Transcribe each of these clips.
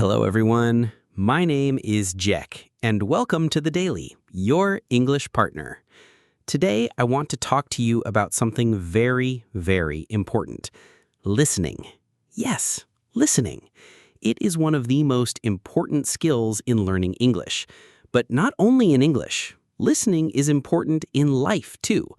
Hello, everyone. My name is Jack, and welcome to The Daily, your English partner. Today, I want to talk to you about something very, very important. Listening. Yes, listening. It is one of the most important skills in learning English. But not only in English, listening is important in life, too.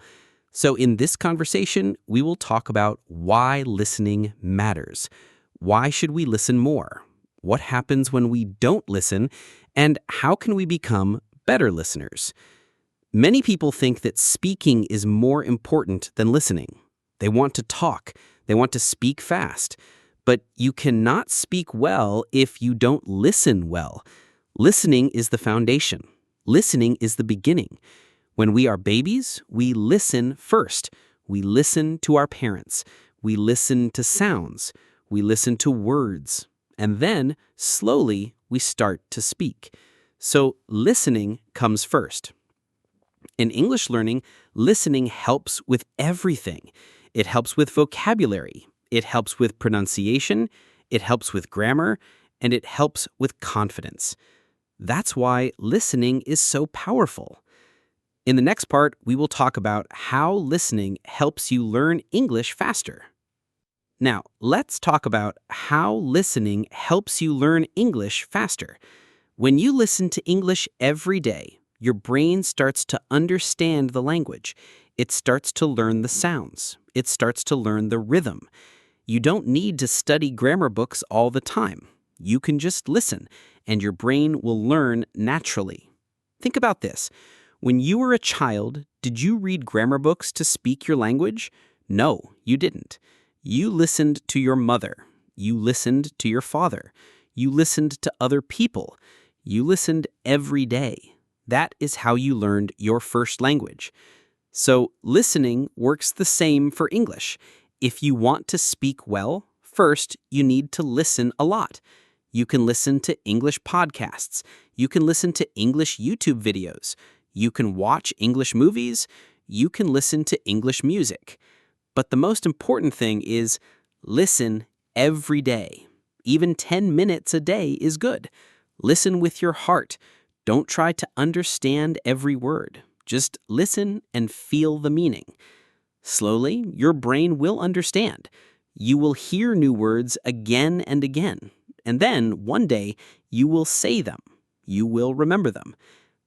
So in this conversation, we will talk about why listening matters. Why should we listen more? What happens when we don't listen? And how can we become better listeners? Many people think that speaking is more important than listening. They want to talk. They want to speak fast. But you cannot speak well if you don't listen well. Listening is the foundation. Listening is the beginning. When we are babies, we listen first. We listen to our parents. We listen to sounds. We listen to words. And then, slowly, we start to speak. So listening comes first. In English learning, listening helps with everything. It helps with vocabulary. It helps with pronunciation. It helps with grammar. And it helps with confidence. That's why listening is so powerful. In the next part, we will talk about how listening helps you learn English faster. Now, let's talk about how listening helps you learn English faster. When you listen to English every day, your brain starts to understand the language. It starts to learn the sounds. It starts to learn the rhythm. You don't need to study grammar books all the time. You can just listen, and your brain will learn naturally. Think about this. When you were a child, did you read grammar books to speak your language? No, you didn't. You listened to your mother. You listened to your father. You listened to other people. You listened every day. That is how you learned your first language. So listening works the same for English. If you want to speak well, first you need to listen a lot. You can listen to English podcasts. You can listen to English YouTube videos. You can watch English movies. You can listen to English music. But the most important thing is listen every day. Even 10 minutes a day is good. Listen with your heart. Don't try to understand every word. Just listen and feel the meaning. Slowly, your brain will understand. You will hear new words again and again. And then, one day, you will say them. You will remember them.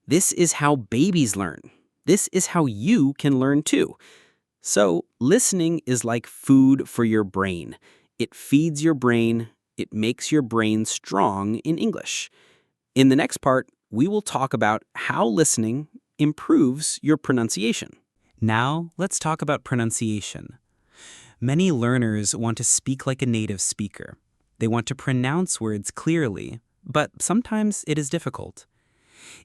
This is how babies learn. This is how you can learn too. So, listening is like food for your brain. It feeds your brain. It makes your brain strong in English. In the next part, we will talk about how listening improves your pronunciation. Now, let's talk about pronunciation. Many learners want to speak like a native speaker. They want to pronounce words clearly, but sometimes it is difficult.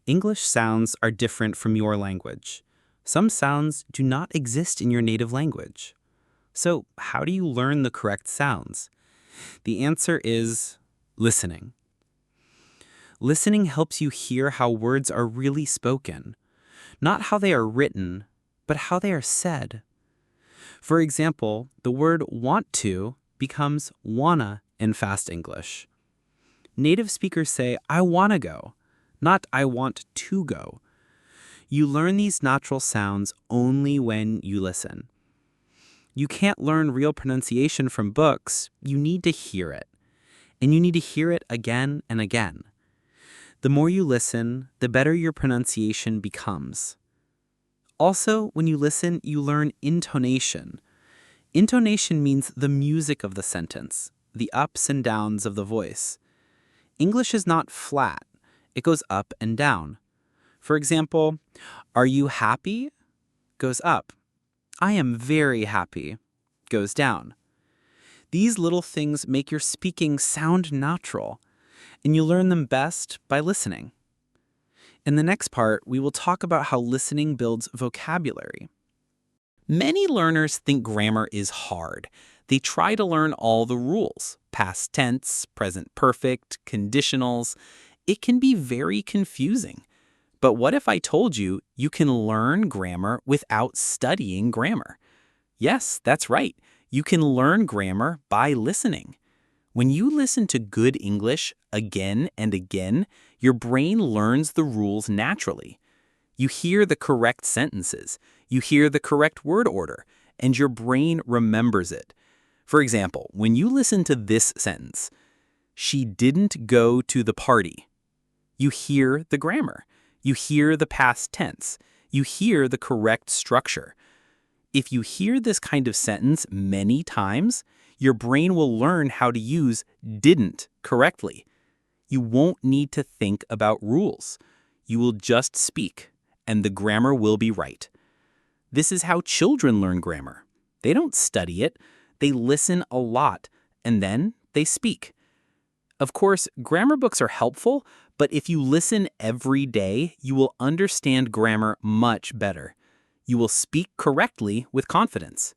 English sounds are different from your language. Some sounds do not exist in your native language. So, how do you learn the correct sounds? The answer is listening. Listening helps you hear how words are really spoken, not how they are written, but how they are said. For example, the word want to becomes wanna in fast English. Native speakers say, I wanna go, not I want to go. You learn these natural sounds only when you listen. You can't learn real pronunciation from books. You need to hear it. And you need to hear it again and again. The more you listen, the better your pronunciation becomes. Also, when you listen, you learn intonation. Intonation means the music of the sentence, the ups and downs of the voice. English is not flat. It goes up and down. For example, are you happy? Goes up. I am very happy. Goes down. These little things make your speaking sound natural, and you learn them best by listening. In the next part, we will talk about how listening builds vocabulary. Many learners think grammar is hard. They try to learn all the rules, past tense, present perfect, conditionals. It can be very confusing. But what if I told you you can learn grammar without studying grammar? Yes, that's right. You can learn grammar by listening. When you listen to good English again and again, your brain learns the rules naturally. You hear the correct sentences, you hear the correct word order, and your brain remembers it. For example, when you listen to this sentence, she didn't go to the party, you hear the grammar, you hear the past tense, you hear the correct structure. If you hear this kind of sentence many times, your brain will learn how to use didn't correctly. You won't need to think about rules. You will just speak, and the grammar will be right. This is how children learn grammar. They don't study it, they listen a lot, and then they speak. Of course, grammar books are helpful, but if you listen every day, you will understand grammar much better. You will speak correctly with confidence.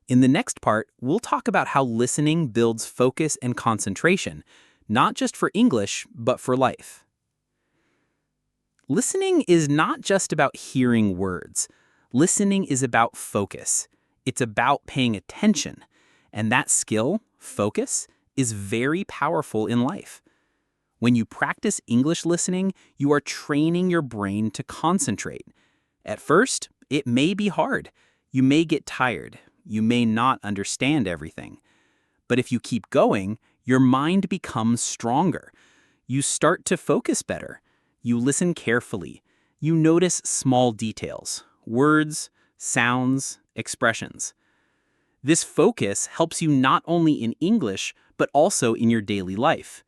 In the next part, we'll talk about how listening builds focus and concentration, not just for English, but for life. Listening is not just about hearing words. Listening is about focus. It's about paying attention. And that skill, focus, is very powerful in life. When you practice English listening, you are training your brain to concentrate. At first, it may be hard. You may get tired. You may not understand everything. But if you keep going, your mind becomes stronger. You start to focus better. You listen carefully. You notice small details, words, sounds, expressions. This focus helps you not only in English, but also in your daily life.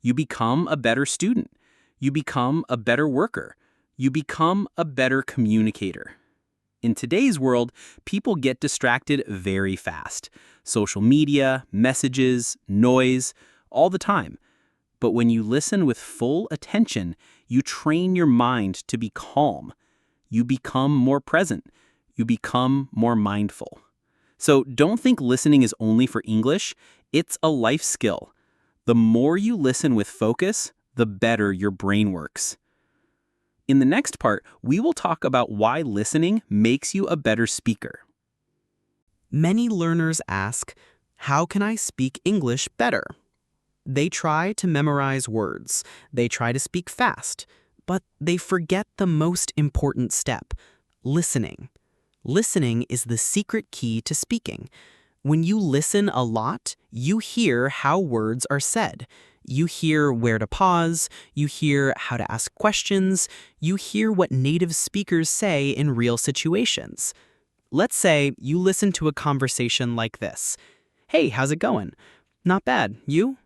You become a better student. You become a better worker. You become a better communicator. In today's world, people get distracted very fast. Social media, messages, noise, all the time. But when you listen with full attention, you train your mind to be calm. You become more present. You become more mindful. So don't think listening is only for English. It's a life skill. The more you listen with focus, the better your brain works. In the next part, we will talk about why listening makes you a better speaker. Many learners ask, how can I speak English better? They try to memorize words. They try to speak fast. But they forget the most important step, listening. Listening is the secret key to speaking. When you listen a lot, you hear how words are said. You hear where to pause, you hear how to ask questions, you hear what native speakers say in real situations. Let's say you listen to a conversation like this. Hey, how's it going? Not bad. You?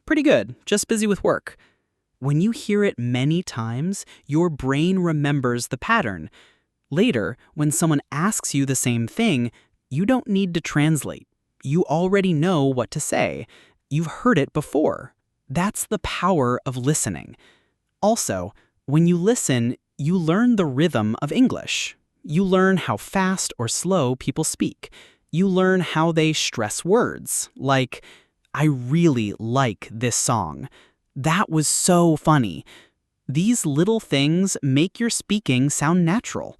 Pretty good. Just busy with work. When you hear it many times, your brain remembers the pattern. Later, when someone asks you the same thing, you don't need to translate. You already know what to say. You've heard it before. That's the power of listening. Also, when you listen, you learn the rhythm of English. You learn how fast or slow people speak. You learn how they stress words, like, I really like this song. That was so funny. These little things make your speaking sound natural.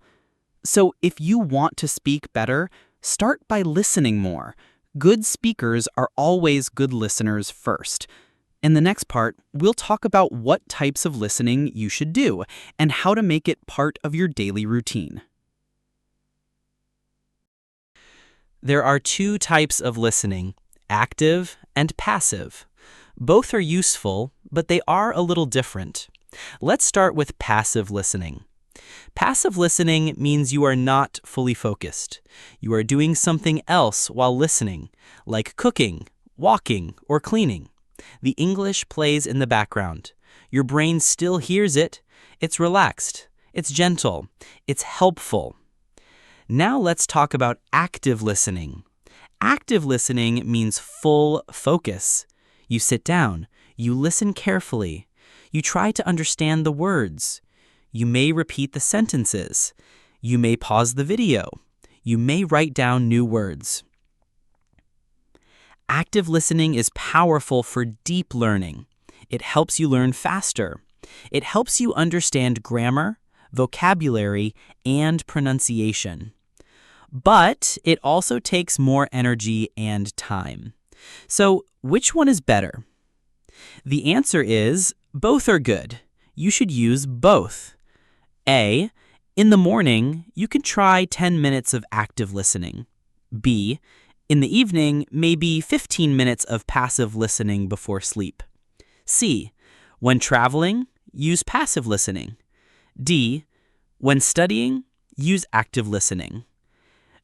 So if you want to speak better, start by listening more. Good speakers are always good listeners first. In the next part, we'll talk about what types of listening you should do and how to make it part of your daily routine. There are two types of listening, active and passive. Both are useful, but they are a little different. Let's start with passive listening. Passive listening means you are not fully focused. You are doing something else while listening, like cooking, walking, or cleaning. The English plays in the background. Your brain still hears it. It's relaxed. It's gentle. It's helpful. Now let's talk about active listening. Active listening means full focus. You sit down. You listen carefully. You try to understand the words. You may repeat the sentences. You may pause the video. You may write down new words. Active listening is powerful for deep learning. It helps you learn faster. It helps you understand grammar, vocabulary, and pronunciation. But it also takes more energy and time. So, which one is better? The answer is both are good. You should use both. A. In the morning, you can try 10 minutes of active listening. B. In the evening, maybe 15 minutes of passive listening before sleep. C. When traveling, use passive listening. D. When studying, use active listening.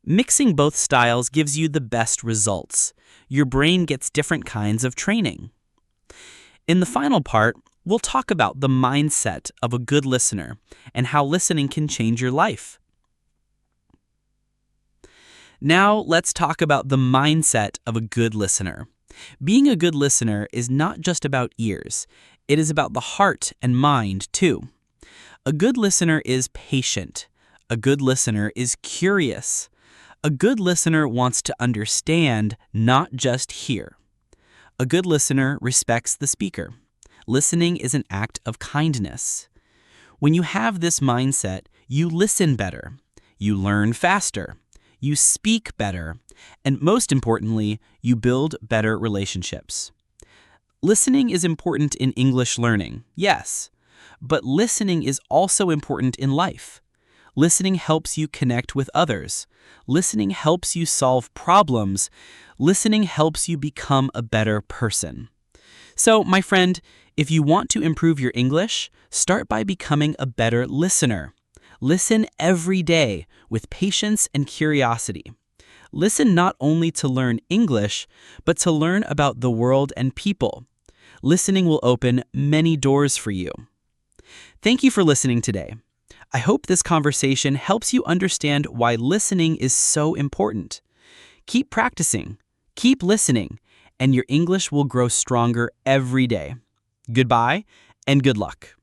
Mixing both styles gives you the best results. Your brain gets different kinds of training. In the final part, we'll talk about the mindset of a good listener and how listening can change your life. Now, let's talk about the mindset of a good listener. Being a good listener is not just about ears. It is about the heart and mind, too. A good listener is patient. A good listener is curious. A good listener wants to understand, not just hear. A good listener respects the speaker. Listening is an act of kindness. When you have this mindset, you listen better, you learn faster, you speak better, and most importantly, you build better relationships. Listening is important in English learning, yes, but listening is also important in life. Listening helps you connect with others. Listening helps you solve problems. Listening helps you become a better person. So, my friend, if you want to improve your English, start by becoming a better listener. Listen every day with patience and curiosity. Listen not only to learn English, but to learn about the world and people. Listening will open many doors for you. Thank you for listening today. I hope this conversation helps you understand why listening is so important. Keep practicing, keep listening, and your English will grow stronger every day. Goodbye and good luck.